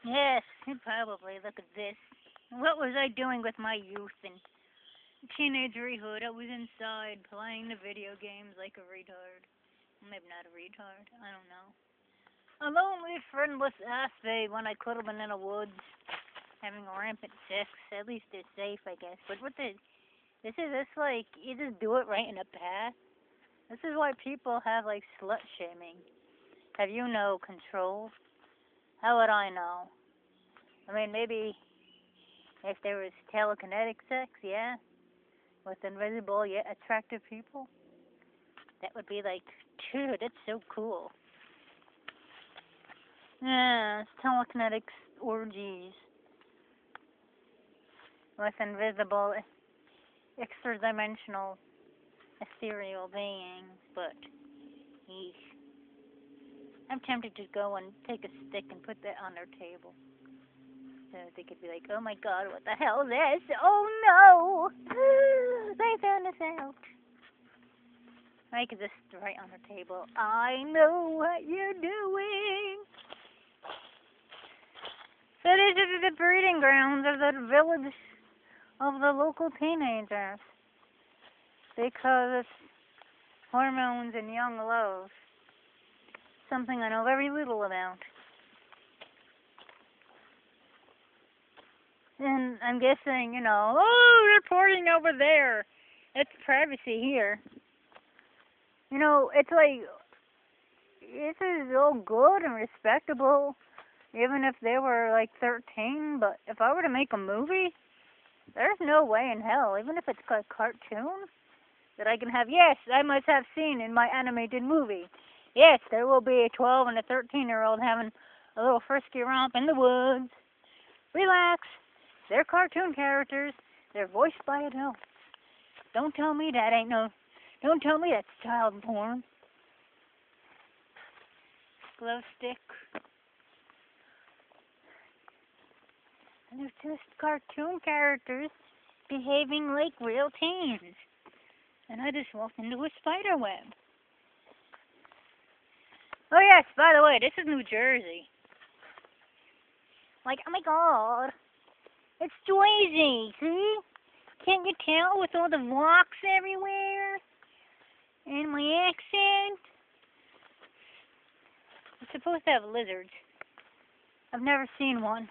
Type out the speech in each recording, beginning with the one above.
Yes, probably. Look at this. What was I doing with my youth and teenagerhood? I was inside playing the video games like a retard. Maybe not a retard. I don't know. A lonely, friendless ass babe when I could have been in the woods having rampant sex. At least they're safe, I guess. But what the? This like you just do it right in a path. This is why people have like slut shaming. Have you no control? How would I know? I mean, maybe if there was telekinetic sex, yeah, with invisible yet attractive people, that would be like, dude, that's so cool. Yeah, telekinetic orgies with invisible, extra-dimensional, ethereal beings, but yeesh. I'm tempted to go and take a stick and put that on their table. So they could be like, oh my god, what the hell is this? Oh no! They found us out. I could just write on the table, I know what you're doing. So these are the breeding grounds of the village of the local teenagers. Because it's hormones and young love. Something I know very little about. And I'm guessing, oh, they're partying over there. It's privacy here. It's like, this is all good and respectable, even if they were like 13, but if I were to make a movie, there's no way in hell, even if it's a cartoon, that I can have, yes, I must have seen in my animated movie. Yes, there will be a 12 and a 13-year-old having a little frisky romp in the woods. Relax. They're cartoon characters. They're voiced by adults. Don't tell me don't tell me that's child porn. Glow stick. And they're just cartoon characters behaving like real teens. And I just walked into a spider web. Oh yes, by the way, this is New Jersey. Like, oh my god. It's Jersey, see? Can't you tell with all the rocks everywhere? And my accent? It's supposed to have lizards. I've never seen one.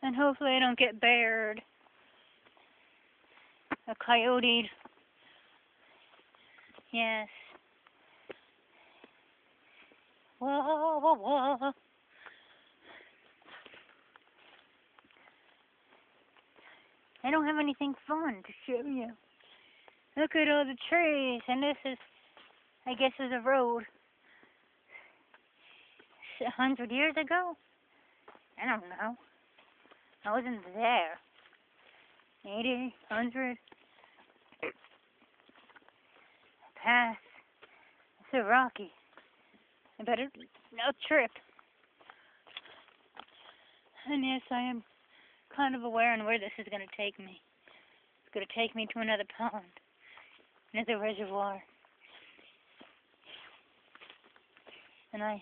And hopefully I don't get beared. A coyote. Yes. Whoa, whoa, whoa. I don't have anything fun to show you. Look at all the trees, and this is, I guess, is a road. 100 years ago? I don't know. I wasn't there. 80, 100. Pass. It's so rocky. I better not trip. And yes, I am kind of aware on where this is going to take me. It's going to take me to another pond, another reservoir. And I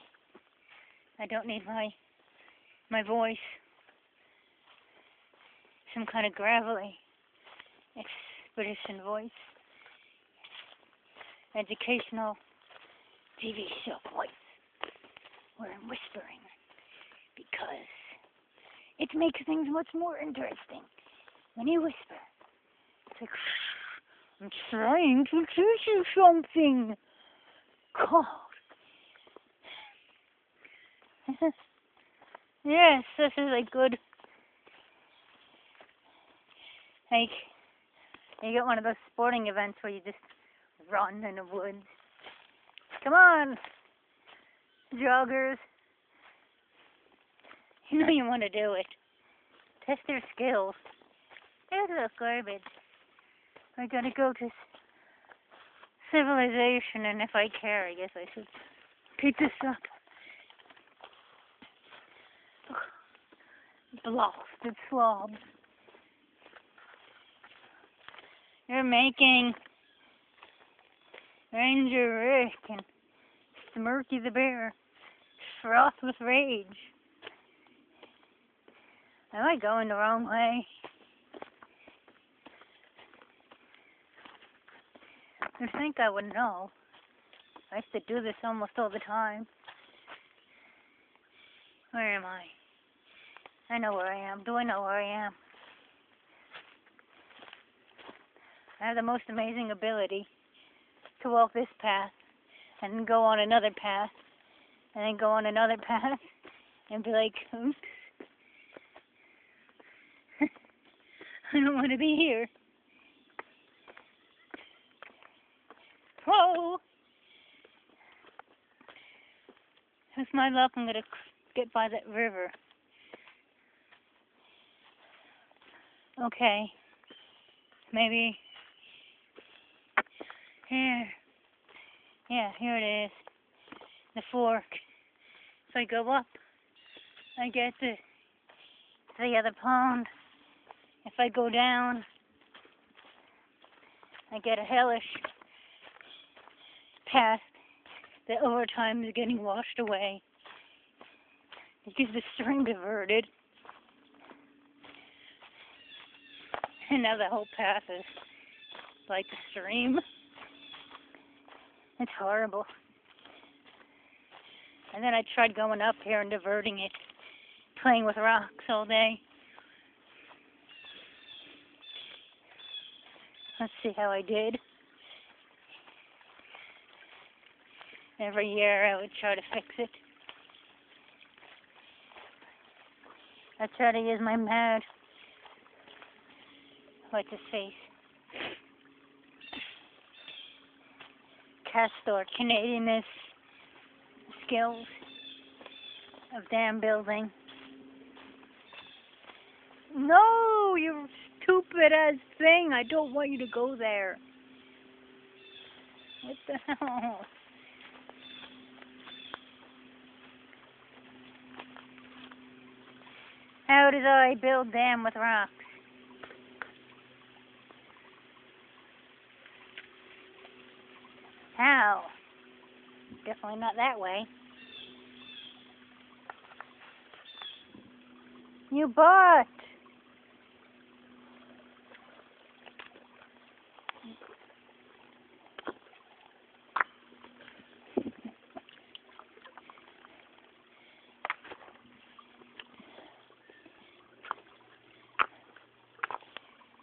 don't need my voice. Some kind of gravelly expedition voice. Educational TV show voice. Where I'm whispering. Because it makes things much more interesting when you whisper. It's like, I'm trying to teach you something. God. Yes, this is like good. Like, you get one of those sporting events where you just run in the woods. Come on, joggers. You know you want to do it. Test their skills. There's a little garbage. I gotta go to civilization, and if I care, I guess I should pick this up. Blasted slobs. You're making Ranger Rick and Smirky the Bear froth with rage. Am I going the wrong way? You'd think I would know. I used to do this almost all the time. Where am I? I know where I am. Do I know where I am? I have the most amazing ability to walk this path and then go on another path and then go on another path and be like, oops. I don't want to be here. Whoa! With my luck, I'm going to get by that river. Okay. Maybe here. Yeah, here it is. The fork. If I go up, I get to the other pond. If I go down, I get a hellish path that over time is getting washed away because the stream diverted. And now the whole path is like the stream. It's horrible. And then I tried going up here and diverting it, playing with rocks all day. Let's see how I did. Every year I would try to fix it. I try to use my mad, what's his face, Castor Canadianist skills of dam building. No, you stupid ass thing. I don't want you to go there. What the hell? How did I build dam with rocks? How? Definitely not that way. You bought.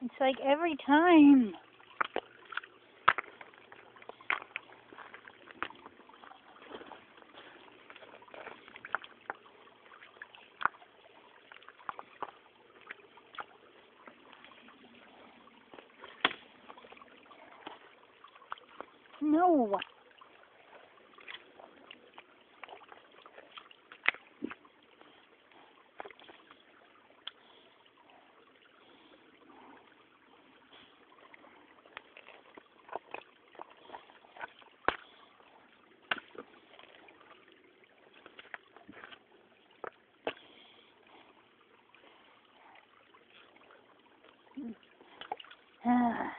It's like every time. No.